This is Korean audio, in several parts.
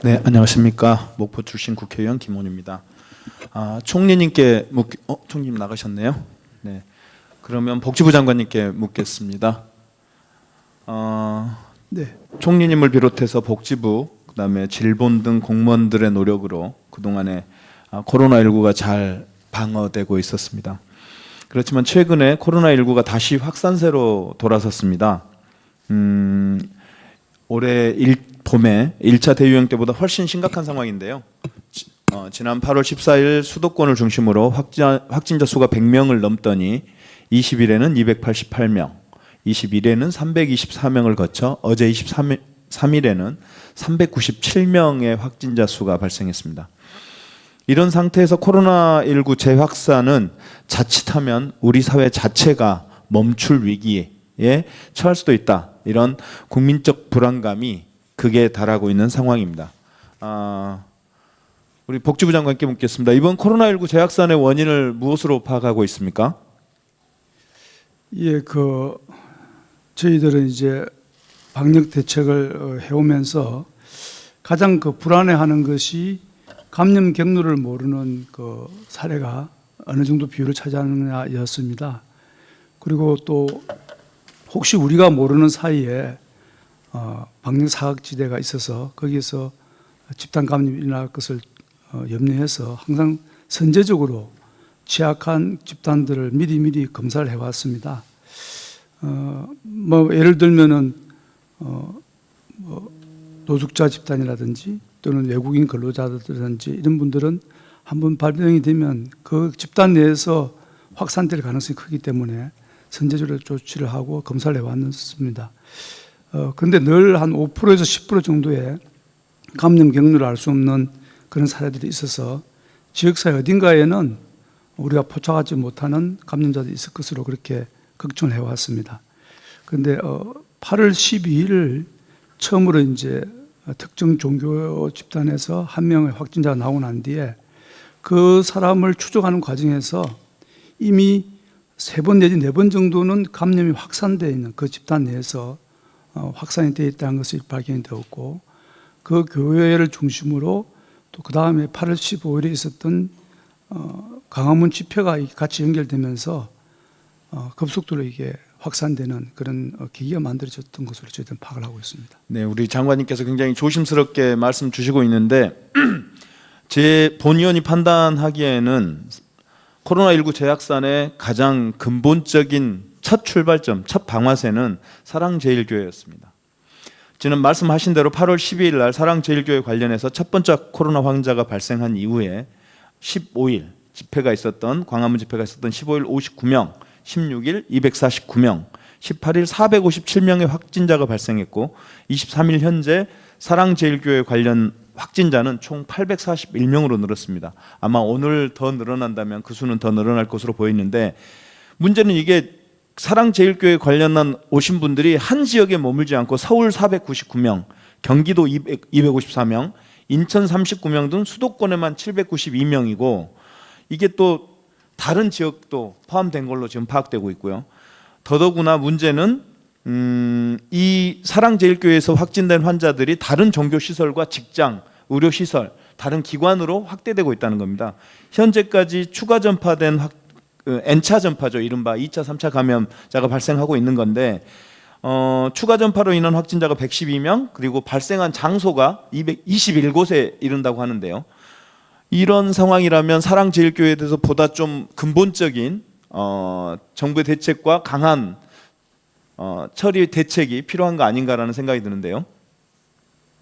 네, 안녕하십니까. 목포 출신 국회의원 김원입니다. 총리님께 총리님 나가셨네요. 네, 그러면 복지부 장관님께 묻겠습니다. 네. 총리님을 비롯해서 복지부, 그다음에 질본 등 공무원들의 노력으로 그동안에 코로나19가 잘 방어되고 있었습니다. 그렇지만 최근에 코로나19가 다시 확산세로 돌아섰습니다. 올해 봄에 1차 대유행 때보다 훨씬 심각한 상황인데요. 지난 8월 14일 수도권을 중심으로 확진자 수가 100명을 넘더니 20일에는 288명, 20일에는 324명을 거쳐 어제 23일에는 397명의 확진자 수가 발생했습니다. 이런 상태에서 코로나19 재확산은 자칫하면 우리 사회 자체가 멈출 위기에 처할 수도 있다. 이런 국민적 불안감이 극에 달하고 있는 상황입니다. 우리 복지부 장관께 묻겠습니다. 이번 코로나19 재확산의 원인을 무엇으로 파악하고 있습니까? 예, 저희들은 이제 방역 대책을 해오면서 가장 불안해하는 것이 감염 경로를 모르는 사례가 어느 정도 비율을 차지하느냐였습니다. 그리고 또 혹시 우리가 모르는 사이에 방역 사각지대가 있어서 거기에서 집단 감염이 일어날 것을 염려해서 항상 선제적으로 취약한 집단들을 미리 검사를 해왔습니다. 예를 들면은 노숙자 집단이라든지 또는 외국인 근로자들이라든지 이런 분들은 한번 발병이 되면 그 집단 내에서 확산될 가능성이 크기 때문에 선제적으로 조치를 하고 검사를 해왔습니다. 그런데 늘 한 5%에서 10% 정도의 감염 경로를 알 수 없는 그런 사례들이 있어서 지역사회 어딘가에는 우리가 포착하지 못하는 감염자들이 있을 것으로 그렇게 걱정을 해왔습니다. 그런데 8월 12일 처음으로 이제 특정 종교 집단에서 한 명의 확진자가 나오고 난 뒤에 그 사람을 추적하는 과정에서 이미 3번 내지 4번 정도는 감염이 확산되어 있는 그 집단 내에서 확산이 되어 있다는 것이 발견이 되었고, 그 교회를 중심으로 또 그 다음에 8월 15일에 있었던 광화문 집회가 같이 연결되면서 급속도로 이게 확산되는 그런 계기가 만들어졌던 것으로 저희들은 파악을 하고 있습니다. 네, 우리 장관님께서 굉장히 조심스럽게 말씀 주시고 있는데 제 본의원이 판단하기에는 코로나19 재확산의 가장 근본적인 첫 출발점, 첫 방아쇠는 사랑제일교회였습니다. 지금 말씀하신 대로 8월 12일 날 사랑제일교회 관련해서 첫 번째 코로나 환자가 발생한 이후에 15일 집회가 있었던 광화문 집회가 있었던 15일 59명, 16일 249명, 18일 457명의 확진자가 발생했고 23일 현재 사랑제일교회 관련 확진자는 총 841명으로 늘었습니다. 아마 오늘 더 늘어난다면 그 수는 더 늘어날 것으로 보이는데, 문제는 이게 사랑제일교회 관련한 오신 분들이 한 지역에 머물지 않고 서울 499명, 경기도 254명, 인천 39명 등 수도권에만 792명이고 이게 또 다른 지역도 포함된 걸로 지금 파악되고 있고요. 더더구나 문제는 이 사랑제일교회에서 확진된 환자들이 다른 종교시설과 직장, 의료시설, 다른 기관으로 확대되고 있다는 겁니다. 현재까지 추가 전파된 N차 전파죠. 이른바 2차, 3차 감염자가 발생하고 있는 건데 추가 전파로 인한 확진자가 112명, 그리고 발생한 장소가 221곳에 이른다고 하는데요. 이런 상황이라면 사랑제일교회에 대해서 보다 좀 근본적인 정부의 대책과 강한 처리 대책이 필요한 거 아닌가라는 생각이 드는데요.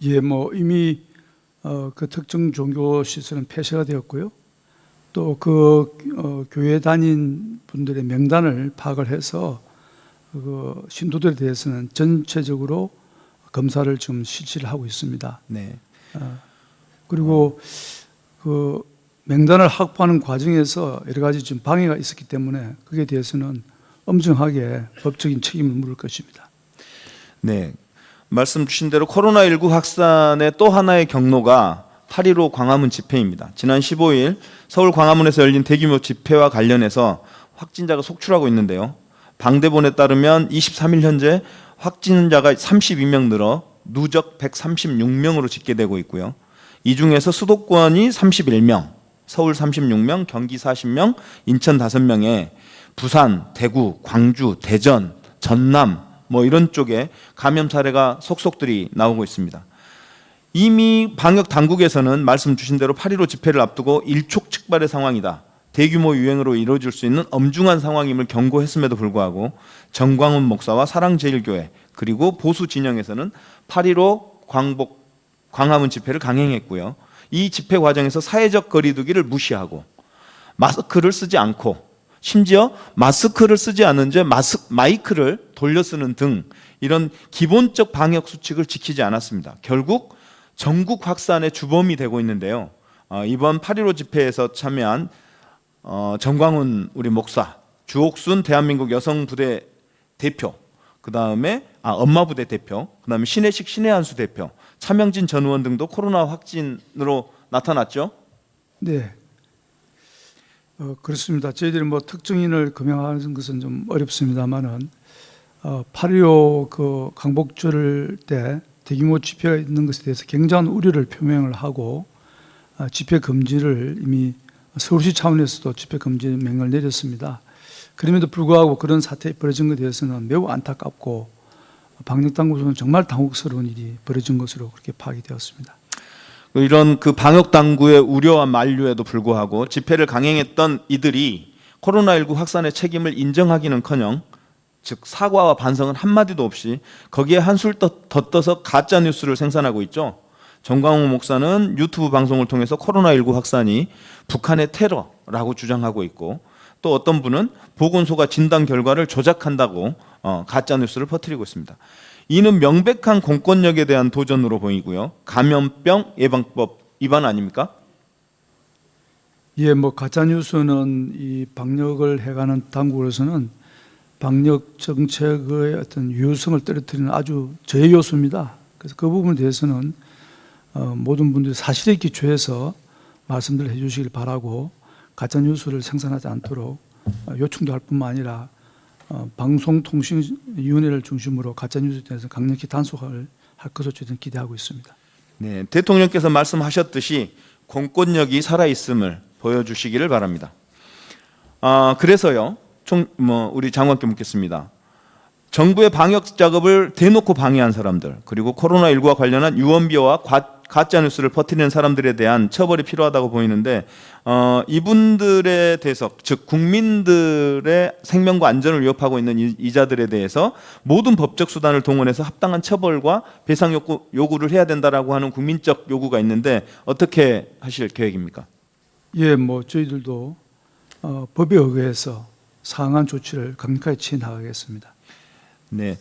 예, 이미 그 특정 종교 시설은 폐쇄가 되었고요. 또 교회 다닌 분들의 명단을 파악을 해서 그 신도들에 대해서는 전체적으로 검사를 좀 실시를 하고 있습니다. 네. 그리고 그 명단을 확보하는 과정에서 여러 가지 좀 방해가 있었기 때문에 그에 대해서는 엄정하게 법적인 책임을 물을 것입니다. 네, 말씀 주신 대로 코로나19 확산의 또 하나의 경로가 8.15 광화문 집회입니다. 지난 15일 서울 광화문에서 열린 대규모 집회와 관련해서 확진자가 속출하고 있는데요. 방대본에 따르면 23일 현재 확진자가 32명 늘어 누적 136명으로 집계되고 있고요. 이 중에서 수도권이 31명, 서울 36명, 경기 40명, 인천 5명에 부산, 대구, 광주, 대전, 전남 뭐 이런 쪽에 감염 사례가 속속들이 나오고 있습니다. 이미 방역 당국에서는 말씀 주신 대로 8.15 집회를 앞두고 일촉즉발의 상황이다. 대규모 유행으로 이루어질 수 있는 엄중한 상황임을 경고했음에도 불구하고 정광훈 목사와 사랑제일교회 그리고 보수 진영에서는 8.15 광화문 집회를 강행했고요. 이 집회 과정에서 사회적 거리두기를 무시하고 마스크를 쓰지 않고 심지어 마스크를 쓰지 않은 채 마이크를 돌려 쓰는 등 이런 기본적 방역 수칙을 지키지 않았습니다. 결국 전국 확산의 주범이 되고 있는데요. 이번 8.15 집회에서 참여한 정광훈 우리 목사, 주옥순 대한민국 여성부대 대표, 그 다음에 엄마부대 대표, 그 다음에 신혜식 신혜한수 대표, 차명진 전 의원 등도 코로나 확진으로 나타났죠. 네, 그렇습니다. 저희들이 뭐 특정인을 금명하는 것은 좀 어렵습니다만은 8.15 그 광복절 때 대규모 집회가 있는 것에 대해서 굉장한 우려를 표명을 하고 집회 금지를 이미 서울시 차원에서도 집회 금지 명령을 내렸습니다. 그럼에도 불구하고 그런 사태가 벌어진 것에 대해서는 매우 안타깝고 방역당국으로는 정말 당혹스러운 일이 벌어진 것으로 그렇게 파악이 되었습니다. 이런 그 방역 당국의 우려와 만류에도 불구하고 집회를 강행했던 이들이 코로나19 확산의 책임을 인정하기는커녕 즉 사과와 반성은 한마디도 없이 거기에 한술 더 떠서 가짜 뉴스를 생산하고 있죠. 정광훈 목사는 유튜브 방송을 통해서 코로나19 확산이 북한의 테러라고 주장하고 있고 또 어떤 분은 보건소가 진단 결과를 조작한다고 가짜 뉴스를 퍼뜨리고 있습니다. 이는 명백한 공권력에 대한 도전으로 보이고요. 감염병 예방법 위반 아닙니까? 예, 뭐 가짜 뉴스는 이 방역을 해가는 당국으로서는 방역 정책의 어떤 유효성을 떨어뜨리는 아주 저해 요소입니다. 그래서 그 부분에 대해서는 모든 분들이 사실에 기초해서 말씀들 해주시길 바라고 가짜 뉴스를 생산하지 않도록 요청도 할 뿐만 아니라 방송통신위원회를 중심으로 가짜 뉴스에 대해서 강력히 단속을 할 것으로 저희는 기대하고 있습니다. 네, 대통령께서 말씀하셨듯이 공권력이 살아 있음을 보여주시기를 바랍니다. 그래서요, 우리 장관께 묻겠습니다. 정부의 방역 작업을 대놓고 방해한 사람들, 그리고 코로나19와 관련한 유언비어와 가짜 뉴스를 퍼뜨리는 사람들에 대한 처벌이 필요하다고 보이는데 이분들에 대해서 즉 국민들의 생명과 안전을 위협하고 있는 이자들에 대해서 모든 법적 수단을 동원해서 합당한 처벌과 배상 요구를 해야 된다라고 하는 국민적 요구가 있는데 어떻게 하실 계획입니까? 예, 뭐 저희들도 법에 의해서 상한 조치를 강력하게 취해 나가겠습니다. 네,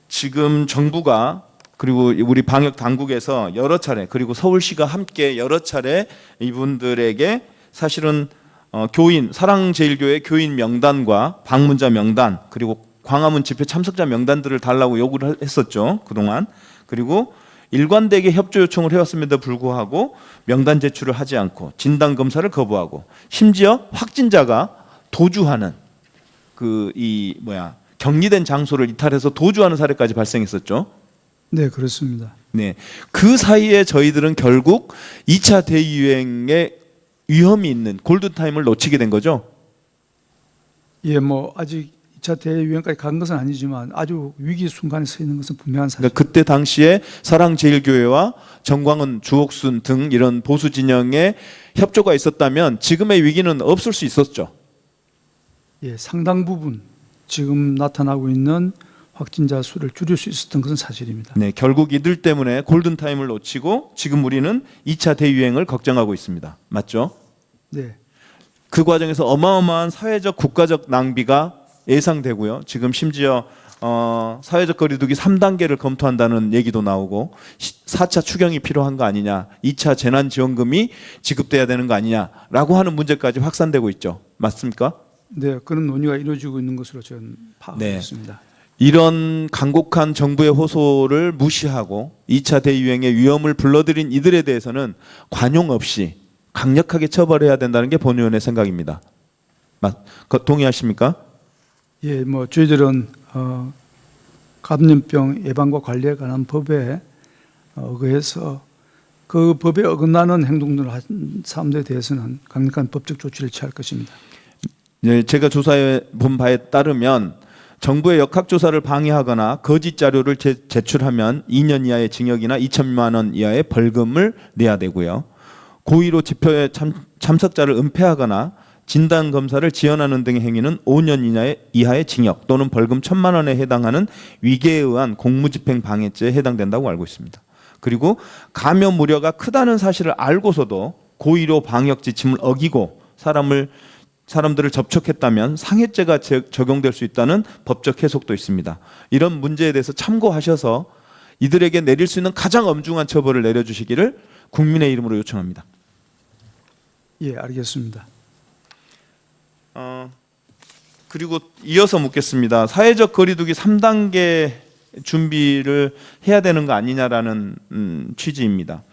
지금 정부가 그리고 우리 방역 당국에서 여러 차례 그리고 서울시가 함께 여러 차례 이분들에게 사실은 교인 사랑제일교회 교인 명단과 방문자 명단 그리고 광화문 집회 참석자 명단들을 달라고 요구를 했었죠 그동안. 그리고 일관되게 협조 요청을 해왔음에도 불구하고 명단 제출을 하지 않고 진단 검사를 거부하고 심지어 확진자가 도주하는 격리된 장소를 이탈해서 도주하는 사례까지 발생했었죠. 네, 그렇습니다. 네, 그 사이에 저희들은 결국 2차 대유행의 위험이 있는 골든타임을 놓치게 된 거죠. 예, 뭐 아직 2차 대유행까지 간 것은 아니지만 아주 위기 순간에 서 있는 것은 분명한 사실. 그러니까 그때 당시에 사랑제일교회와 정광훈, 주옥순 등 이런 보수 진영의 협조가 있었다면 지금의 위기는 없을 수 있었죠. 예, 상당 부분 지금 나타나고 있는 확진자 수를 줄일 수 있었던 것은 사실입니다. 네, 결국 이들 때문에 골든타임을 놓치고 지금 우리는 2차 대유행을 걱정하고 있습니다. 맞죠? 네. 그 과정에서 어마어마한 사회적 국가적 낭비가 예상되고요. 지금 심지어 사회적 거리두기 3단계를 검토한다는 얘기도 나오고 4차 추경이 필요한 거 아니냐, 2차 재난지원금이 지급돼야 되는 거 아니냐라고 하는 문제까지 확산되고 있죠. 맞습니까? 네, 그런 논의가 이루어지고 있는 것으로 저는 파악하고 있습니다. 이런 간곡한 정부의 호소를 무시하고 2차 대유행의 위험을 불러들인 이들에 대해서는 관용 없이 강력하게 처벌해야 된다는 게 본 의원의 생각입니다. 동의하십니까? 예, 뭐 저희들은 감염병 예방과 관리에 관한 법에 의해서 그 법에 어긋나는 행동들을 한 사람들에 대해서는 강력한 법적 조치를 취할 것입니다. 네, 제가 조사해 본 바에 따르면 정부의 역학조사를 방해하거나 거짓 자료를 제출하면 2년 이하의 징역이나 2천만 원 이하의 벌금을 내야 되고요. 고의로 집회에 참석자를 은폐하거나 진단 검사를 지연하는 등의 행위는 5년 이하의 징역 또는 벌금 1,000만 원에 해당하는 위계에 의한 공무집행 방해죄에 해당된다고 알고 있습니다. 그리고 감염 우려가 크다는 사실을 알고서도 고의로 방역 지침을 어기고 사람들을 접촉했다면 상해죄가 적용될 수 있다는 법적 해석도 있습니다. 이런 문제에 대해서 참고하셔서 이들에게 내릴 수 있는 가장 엄중한 처벌을 내려주시기를 국민의 이름으로 요청합니다. 예, 알겠습니다. 그리고 이어서 묻겠습니다. 사회적 거리두기 3단계 준비를 해야 되는 거 아니냐라는 취지입니다.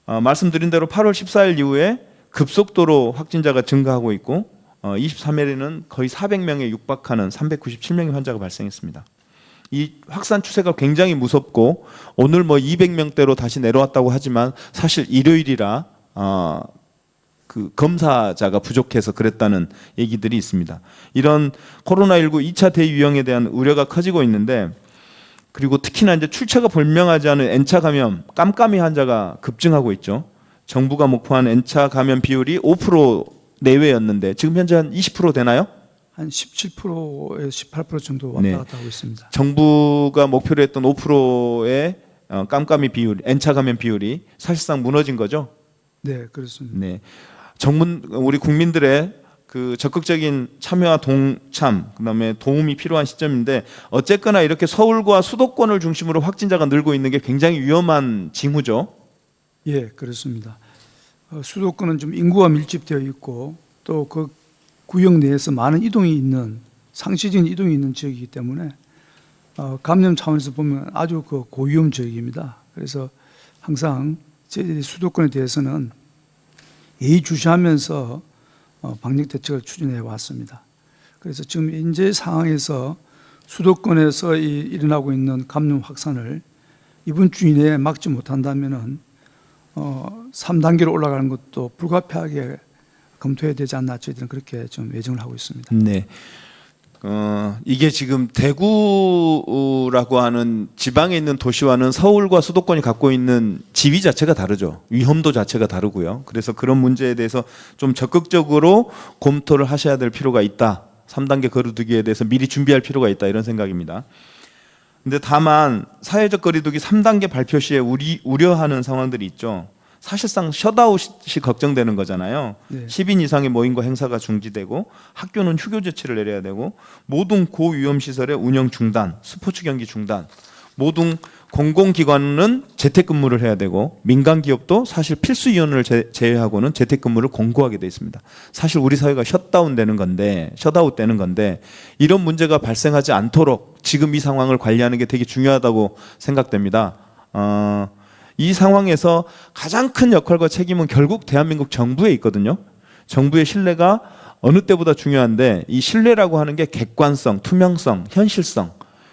말씀드린 대로 8월 14일 이후에 급속도로 확진자가 증가하고 있고 23일에는 거의 400명에 육박하는 397명의 환자가 발생했습니다. 이 확산 추세가 굉장히 무섭고 오늘 200명대로 다시 내려왔다고 하지만 사실 일요일이라 그 검사자가 부족해서 그랬다는 얘기들이 있습니다. 이런 코로나19 2차 대유행에 대한 우려가 커지고 있는데 그리고 특히나 이제 출처가 불명하지 않은 N차 감염, 깜깜이 환자가 급증하고 있죠. 정부가 목표한 N차 감염 비율이 5% 내외였는데 지금 현재 한 20% 되나요? 한 17%에서 18% 정도 왔다 갔다 하고 있습니다. 정부가 목표로 했던 5%의 깜깜이 비율, N차 감염 비율이 사실상 무너진 거죠? 네, 그렇습니다. 네. 우리 국민들의 그 적극적인 참여와 동참, 그다음에 도움이 필요한 시점인데 어쨌거나 이렇게 서울과 수도권을 중심으로 확진자가 늘고 있는 게 굉장히 위험한 징후죠. 예, 그렇습니다. 수도권은 좀 인구가 밀집되어 있고 또 그 구역 내에서 많은 이동이 있는 상시적인 이동이 있는 지역이기 때문에 감염 차원에서 보면 아주 그 고위험 지역입니다. 그래서 항상 저희들이 수도권에 대해서는 예의주시하면서 방역 대책을 추진해 왔습니다. 그래서 지금 현재 상황에서 수도권에서 일어나고 있는 감염 확산을 이번 주 이내에 막지 못한다면은 3단계로 올라가는 것도 불가피하게 검토해야 되지 않나 저희들은 그렇게 좀 예정을 하고 있습니다. 네. 이게 지금 대구라고 하는 지방에 있는 도시와는 서울과 수도권이 갖고 있는 지위 자체가 다르죠. 위험도 자체가 다르고요. 그래서 그런 문제에 대해서 좀 적극적으로 검토를 하셔야 될 필요가 있다. 3단계 거리두기에 대해서 미리 준비할 필요가 있다. 이런 생각입니다. 근데 다만 사회적 거리두기 3단계 발표 시에 우려하는 상황들이 있죠. 사실상 셧아웃이 걱정되는 거잖아요. 네. 10인 이상의 모임과 행사가 중지되고 학교는 휴교 조치를 내려야 되고 모든 고위험 시설의 운영 중단, 스포츠 경기 중단, 모든 공공기관은 재택근무를 해야 되고 민간 기업도 사실 필수 인원을 제외하고는 재택근무를 권고하게 돼 있습니다. 사실 우리 사회가 셧아웃 되는 건데 이런 문제가 발생하지 않도록 지금 이 상황을 관리하는 게 되게 중요하다고 생각됩니다. 이 상황에서 가장 큰 역할과 책임은 결국 대한민국 정부에 있거든요. 정부의 신뢰가 어느 때보다 중요한데 이 신뢰라고 하는 게 객관성, 투명성, 현실성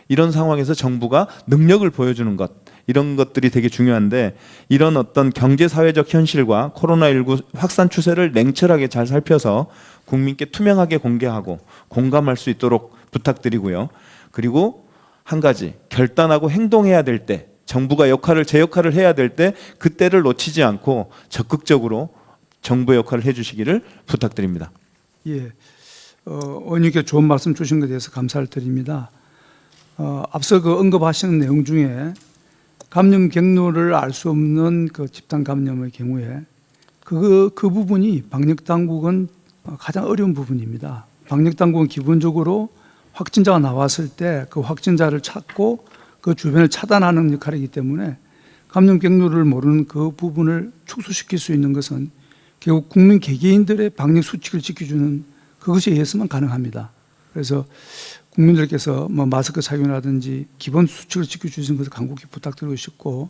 이런 상황에서 정부가 능력을 보여주는 것 이런 것들이 되게 중요한데 이런 어떤 경제사회적 현실과 코로나19 확산 추세를 냉철하게 잘 살펴서 국민께 투명하게 공개하고 공감할 수 있도록 부탁드리고요. 그리고 한 가지 결단하고 행동해야 될 때 정부가 제 역할을 해야 될 때 그때를 놓치지 않고 적극적으로 정부의 역할을 해주시기를 부탁드립니다. 예, 의원님께 좋은 말씀 주신 것에 대해서 감사를 드립니다. 앞서 그 언급하시는 내용 중에 감염 경로를 알 수 없는 그 집단 감염의 경우에 그 부분이 방역 당국은 가장 어려운 부분입니다. 방역 당국은 기본적으로 확진자가 나왔을 때 그 확진자를 찾고 그 주변을 차단하는 역할이기 때문에 감염 경로를 모르는 그 부분을 축소시킬 수 있는 것은 결국 국민 개개인들의 방역 수칙을 지켜주는 그것에 의해서만 가능합니다. 그래서 국민들께서 마스크 착용이라든지 기본 수칙을 지켜주시는 것을 간곡히 부탁드리고 싶고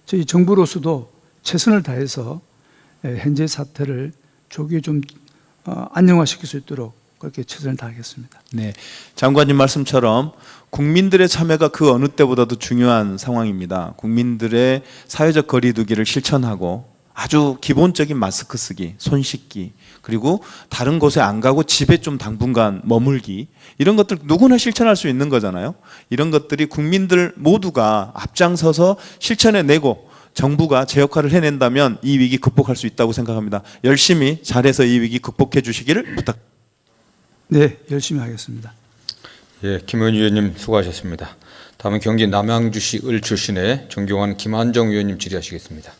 저희 정부로서도 최선을 다해서 현재 사태를 조기에 좀 안정화시킬 수 있도록 그렇게 최선을 다하겠습니다. 네, 장관님 말씀처럼 국민들의 참여가 그 어느 때보다도 중요한 상황입니다. 국민들의 사회적 거리두기를 실천하고 아주 기본적인 마스크 쓰기, 손 씻기, 그리고 다른 곳에 안 가고 집에 좀 당분간 머물기, 이런 것들 누구나 실천할 수 있는 거잖아요. 이런 것들이 국민들 모두가 앞장서서 실천해내고 정부가 제 역할을 해낸다면 이 위기 극복할 수 있다고 생각합니다. 열심히 잘해서 이 위기 극복해 주시기를 부탁드립니다. 네, 열심히 하겠습니다. 예, 김의원 위원님 수고하셨습니다. 다음은 경기 남양주시 을 출신의 존경하는 김한정 위원님 질의하시겠습니다.